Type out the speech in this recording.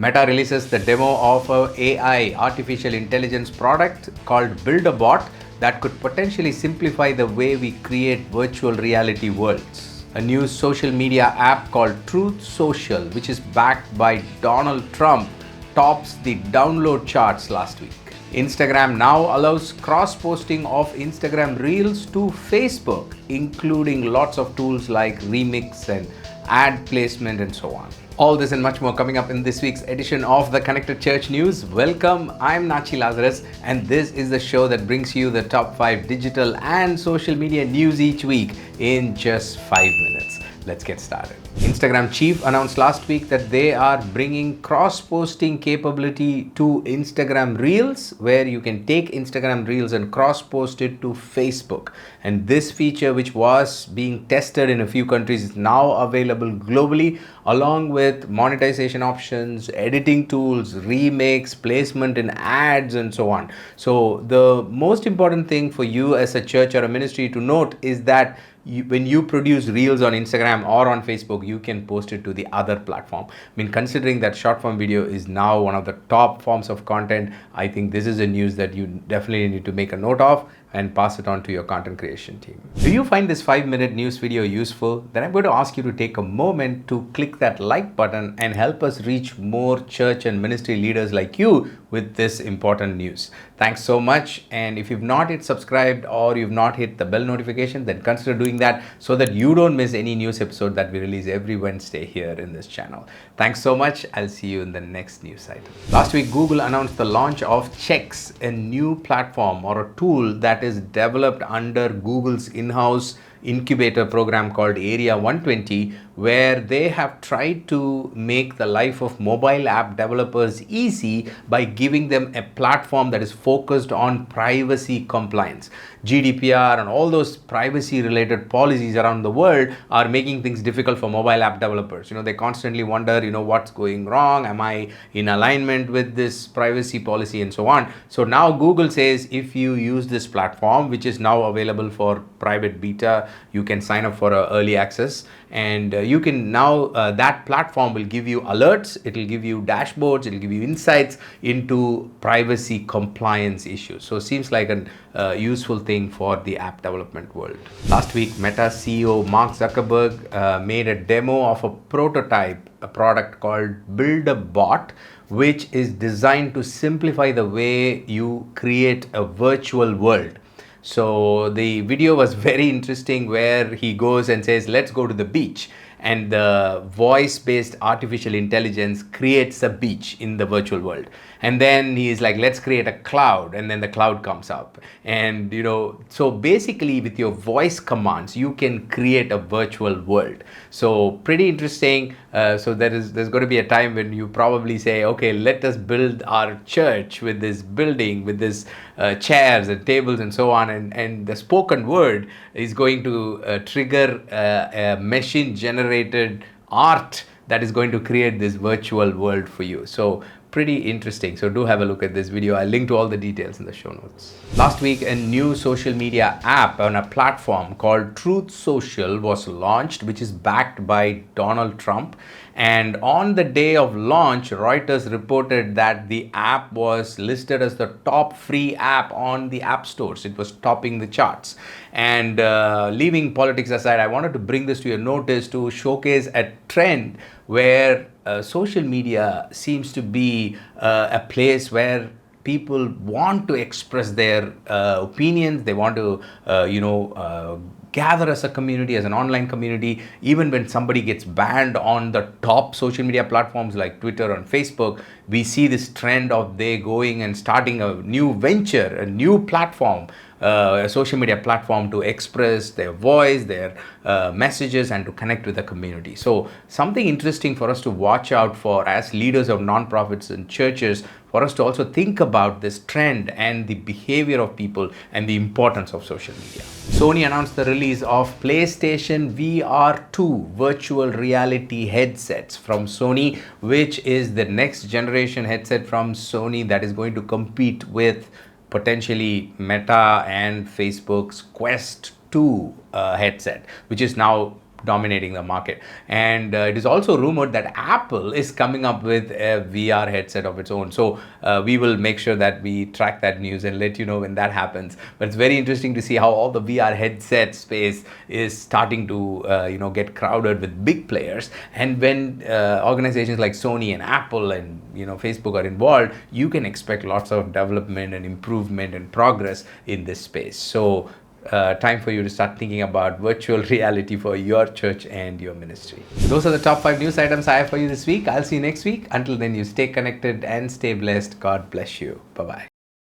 Meta releases the demo of a AI artificial intelligence product called Build-A-Bot that could potentially simplify the way we create virtual reality worlds. A new social media app called Truth Social, which is backed by Donald Trump, tops the download charts last week. Instagram now allows cross-posting of Instagram Reels to Facebook, including lots of tools like Remix and ad placement and so on. All this and much more coming up in this week's edition of the Connected Church News. Welcome, I'm Natchi Lazarus, and this is the show that brings you the top 5 digital and social media news each week in just 5 minutes. Let's get started. Instagram chief announced last week that they are bringing cross-posting capability to Instagram Reels, where you can take Instagram Reels and cross-post it to Facebook. And this feature, which was being tested in a few countries, is now available globally, along with monetization options, editing tools, remakes, placement in ads, and so on. So the most important thing for you as a church or a ministry to note is that when you produce Reels on Instagram or on Facebook, you can post it to the other platform. I mean, considering that short form video is now one of the top forms of content, I think this is a news that you definitely need to make a note of and pass it on to your content creation team. Do you find this 5-minute news video useful? Then I'm going to ask you to take a moment to click that like button and help us reach more church and ministry leaders like you with this important news. Thanks so much. And if you've not yet subscribed or you've not hit the bell notification, then consider doing that so that you don't miss any news episode that we release every Wednesday here in this channel. Thanks so much. I'll see you in the next news item. Last week, Google announced the launch of Checks, a new platform or a tool that is developed under Google's in-house incubator program called Area 120, where they have tried to make the life of mobile app developers easy by giving them a platform that is focused on privacy compliance. GDPR and all those privacy related policies around the world are making things difficult for mobile app developers. They constantly wonder, what's going wrong? Am I in alignment with this privacy policy and so on? So now Google says if you use this platform, which is now available for private beta, you can sign up for early access, and you can now that platform will give you alerts, it will give you dashboards, it will give you insights into privacy compliance issues. So it seems like a useful thing for the app development world. Last week, Meta CEO Mark Zuckerberg made a demo of a prototype, a product called Build-A-Bot, which is designed to simplify the way you create a virtual world. So the video was very interesting, where he goes and says, let's go to the beach. And the voice-based artificial intelligence creates a beach in the virtual world. And then he's like, let's create a cloud. And then the cloud comes up. And, so basically with your voice commands, you can create a virtual world. So pretty interesting. So there's going to be a time when you probably say, okay, let us build our church with this building, with this chairs and tables and so on. And the spoken word is going to trigger a machine generated art that is going to create this virtual world for you. So pretty interesting. So do have a look at this video. I'll link to all the details in the show notes. Last week, a new social media app on a platform called Truth Social was launched, which is backed by Donald Trump. And on the day of launch, Reuters reported that the app was listed as the top free app on the app stores. It was topping the charts. And leaving politics aside, I wanted to bring this to your notice to showcase a trend where social media seems to be a place where people want to express their opinions. They want to, gather as a community, as an online community. Even when somebody gets banned on the top social media platforms like Twitter and Facebook, we see this trend of they going and starting a new venture, a new platform, a social media platform to express their voice, their messages, and to connect with the community. So something interesting for us to watch out for as leaders of nonprofits and churches, for us to also think about this trend and the behavior of people and the importance of social media. Sony announced the release of PlayStation VR2 virtual reality headsets from Sony, which is the next generation headset from Sony that is going to compete with potentially Meta and Facebook's Quest 2 headset, which is now dominating the market. And it is also rumored that Apple is coming up with a VR headset of its own. So we will make sure that we track that news and let you know when that happens. But it's very interesting to see how all the VR headset space is starting to get crowded with big players. And when organizations like Sony and Apple and Facebook are involved, you can expect lots of development and improvement and progress in this space. So time for you to start thinking about virtual reality for your church and your ministry. Those are the top 5 news items I have for you this week. I'll see you next week. Until then, you stay connected and stay blessed. God bless you. Bye-bye.